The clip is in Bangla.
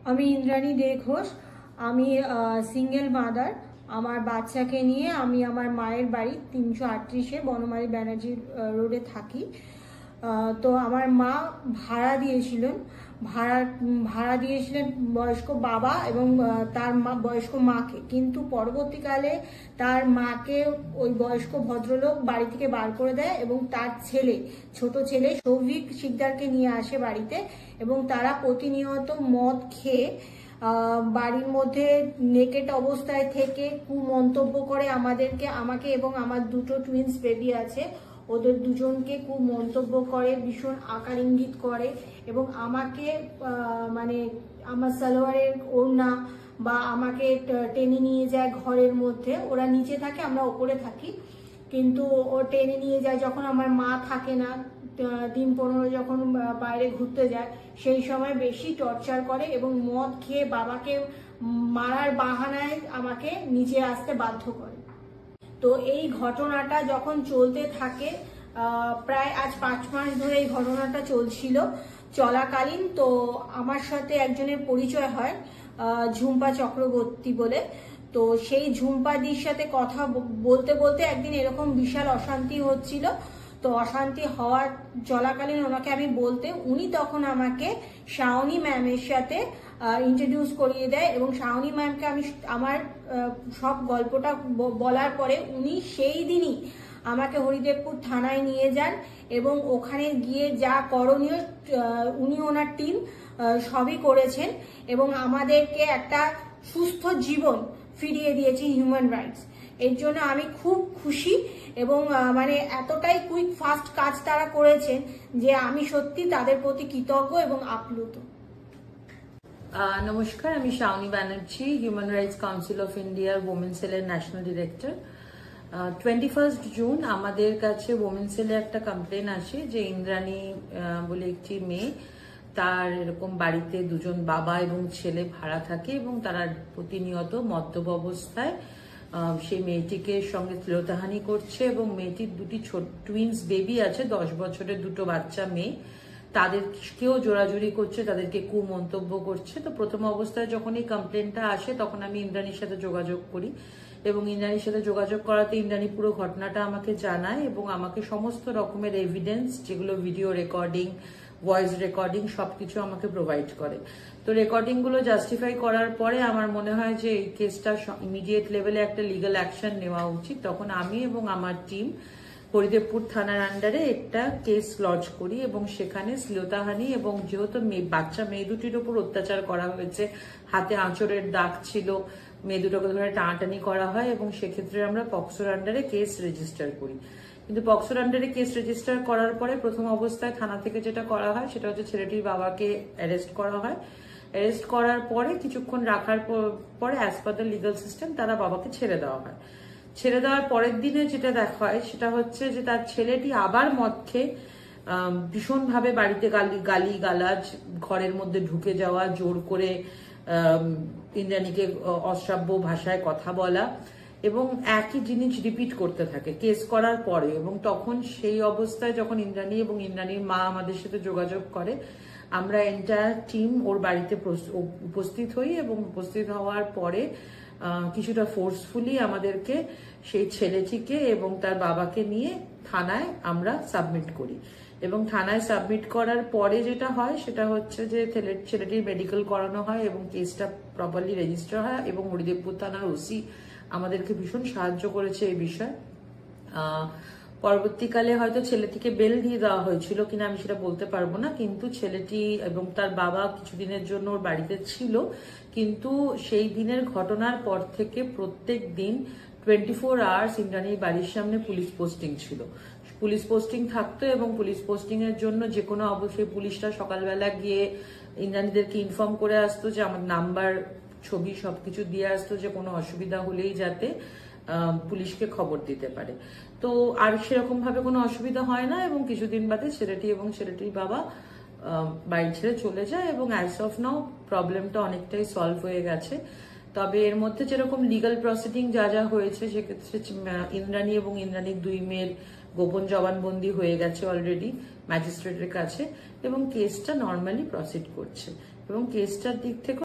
আমি ইন্দ্রাণী দে ঘোষ। আমি সিঙ্গেল মাদার। আমার বাচ্চাকে নিয়ে আমি আমার মায়ের বাড়ি 338-এ বনমালী ব্যানার্জি রোডে থাকি। তো আমার মা ভাড়া দিয়েছিলেন ভাড়া দিয়েছিলেন বয়স্ক বাবা এবং তার মা বয়স্ক মাকে, কিন্তু পরবর্তীকালে তার মাকে ওই বয়স্ক ভদ্রলোক বাড়ি থেকে বার করে দেয় এবং তার ছোট ছেলে সৌভিক শিকদারকে নিয়ে আসে বাড়িতে, এবং তারা প্রতিনিয়ত মদ খেয়ে বাড়ির মধ্যে নেকেট অবস্থায় থেকে কুমন্তব্য করে আমাকে এবং আমার দুটো টুইন্স বেবি আছে, ওদের দুজনকে খুব মন্তব্য করে, ভীষণ আকার ইঙ্গিত করে এবং আমাকে মানে আমার সালোয়ারের ওড়না বা আমাকে টেনে নিয়ে যায় ঘরের মধ্যে। ওরা নিচে থাকে, আমরা ওপরে থাকি, কিন্তু ও টেনে নিয়ে যায় যখন আমার মা থাকে না, দিন 15 যখন বাইরে ঘুরতে যায়, সেই সময় বেশি টর্চার করে এবং মদ খেয়ে বাবাকে মারার বাহানায় আমাকে নিচে আসতে বাধ্য করে। তো এই ঘটনাটা যখন চলতে থাকে, প্রায় আজ 5 মাস ধরে এই ঘটনাটা চলছিল, চলাকালীন তো আমার সাথে একজনের পরিচয় হয় ঝুম্পা চক্রবর্তী বলে। তো সেই ঝুম্পাদির সাথে কথা বলতে বলতে একদিন এরকম বিশাল অশান্তি হচ্ছিল। তো অশান্তি হওয়ার চলাকালীন ওনাকে আমি বলতে, উনি তখন আমাকে শাওনি ম্যামের সাথে ইন্ট্রোডিউস করিয়ে দেয় এবং শাওনি ম্যামকে আমি আমার সব গল্পটা বলার পরে উনি সেই দিনই আমাকে হরিদেবপুর থানায় নিয়ে যান এবং ওখানে গিয়ে যা করণীয় উনি ওনার টিম সবই করেছেন এবং আমাদেরকে একটা সুস্থ জীবন ফিরিয়ে দিয়েছে হিউম্যান রাইটস। এর জন্য আমি খুব খুশি এবং মানে এতটাই কুইক ফাস্ট কাজ তারা করেছেন যে আমি সত্যি তাদের প্রতি কৃতজ্ঞ এবং আপ্লুত। নমস্কার, আমি Shaoni Banerjee, human rights council of ইন্ডিয়ার ওমেন সেলের ন্যাশনাল ডিরেক্টর। 21 জুন আমাদের কাছে ওমেন সেলে একটা কমপ্লেন আসে যে ইন্দ্রাণী বলে একটি মেয়ে, তার এরকম বাড়িতে দুজন বাবা এবং ছেলে ভাড়া থাকে এবং তারা প্রতিনিয়ত মদ্যপ অবস্থায় সেই মেয়েটিকে সঙ্গে শ্লীলতাহানি করছে এবং মেয়েটির দুটি ছোট টুইন্স বেবি আছে, 10 বছরের দুটো বাচ্চা মেয়ে, তাদেরকেও জোরাজুরি করছে, তাদেরকে কুমন্তব্য করছে। তো প্রথম অবস্থায় যখন এই কমপ্লেনটা আসে তখন আমি ইন্দ্রাণীর সাথে যোগাযোগ করি এবং ইন্দ্রাণীর সাথে যোগাযোগ করাতে ইন্দ্রাণী পুরো ঘটনাটা আমাকে জানায় এবং আমাকে সমস্ত রকমের এভিডেন্স, যেগুলো ভিডিও রেকর্ডিং, ভয়েস রেকর্ডিং, সবকিছু আমাকে প্রোভাইড করে। তো রেকর্ডিং গুলো জাস্টিফাই করার পরে আমার মনে হয় যে এই কেসটা ইমিডিয়েট লেভেলে একটা লিগাল অ্যাকশন নেওয়া উচিত। তখন আমি এবং আমার টিম হরিদেবপুর থানার আন্ডারে একটা কেস লজ করি এবং সেখানে শ্লীলতাহানি এবং যেহেতু বাচ্চা মেয়ে দুটির উপর অত্যাচার করা হয়েছে, হাতে আঁচড়ের দাগ ছিল, মেয়ে দুটোকে ধরে টানাটানি করা হয় এবং সেক্ষেত্রে আমরা পক্সোর আন্ডারে কেস রেজিস্টার করি। কিন্তু পক্সোর আন্ডারে কেস রেজিস্টার করার পরে প্রথম অবস্থায় থানা থেকে যেটা করা হয় সেটা হচ্ছে ছেলেটির বাবাকে অ্যারেস্ট করা হয়। অ্যারেস্ট করার পরে কিছুক্ষণ রাখার পরে as per the legal system তারা বাবাকে ছেড়ে দেওয়া হয়। ছেড়ে দেওয়ার পরের দিনে যেটা দেখা হয় সেটা হচ্ছে যে তার ছেলেটি আবার মদ খেয়ে ভীষণভাবে বাড়িতে গালি গালাজ, ঘরের মধ্যে ঢুকে যাওয়া, জোর করে ইন্দ্রাণীকে অশ্রাব্য ভাষায় কথা বলা এবং একই জিনিস রিপিট করতে থাকে কেস করার পরে। এবং তখন সেই অবস্থায় যখন ইন্দ্রাণী এবং ইন্দ্রাণীর মা আমাদের সাথে যোগাযোগ করে, আমরা এন্টায়ার টিম ওর বাড়িতে উপস্থিত হই এবং উপস্থিত হওয়ার পরে কিছুটা ফোর্সফুলি আমাদেরকে সেই ছেলেটিকে এবং তার বাবাকে নিয়ে থানায় আমরা সাবমিট করি এবং থানায় সাবমিট করার পরে যেটা হয় সেটা হচ্ছে যে ছেলেটির মেডিকেল করানো হয় এবং কেসটা প্রপারলি রেজিস্টার হয় এবং হরিদেবপুর থানার ওসি আমাদেরকে ভীষণ সাহায্য করেছে এই বিষয়ে। পরবর্তীকালে হয়তো ছেলেটিকে বেল দিয়ে দেওয়া হয়েছিল কিনা আমি সেটা বলতে পারবো না, কিন্তু ছেলেটি এবং তার বাবা কিছুদিনের জন্য ওর বাড়িতে ছিল। কিন্তু সেই দিনের ঘটনার পর থেকে প্রত্যেক দিন 24 আওয়ার্স ইন্দ্রাণীর বাড়ির সামনে পুলিশ পোস্টিং ছিল, পুলিশ পোস্টিং থাকতো এবং পুলিশ পোস্টিং এর জন্য যে কোনো অবশ্যই পুলিশরা সকালবেলা গিয়ে ইন্দ্রাণীদেরকে ইনফর্ম করে আসতো যে আমার নাম্বার, ছবি সবকিছু দিয়ে আসতো যে কোনো অসুবিধা হলেই যাতে পুলিশকে খবর দিতে পারে। তো আর সেরকম ভাবে কোনো অসুবিধা হয় না এবং কিছুদিন বাদে ছেলেটি এবং ছেলেটির বাবা বাড়ি ছেড়ে চলে যায় এবং অ্যাজ অফ নাও প্রবলেমটা অনেকটাই সলভ হয়ে গেছে। তবে এর মধ্যে যেরকম লিগাল প্রসিডিং যা যা হয়েছে সেক্ষেত্রে ইন্দ্রাণী এবং ইন্দ্রাণীর 2 মেয়ের গোপন জবানবন্দি হয়ে গেছে অলরেডি ম্যাজিস্ট্রেটের কাছে এবং কেসটা নর্মালি প্রসিড করছে এবং কেসটার দিক থেকে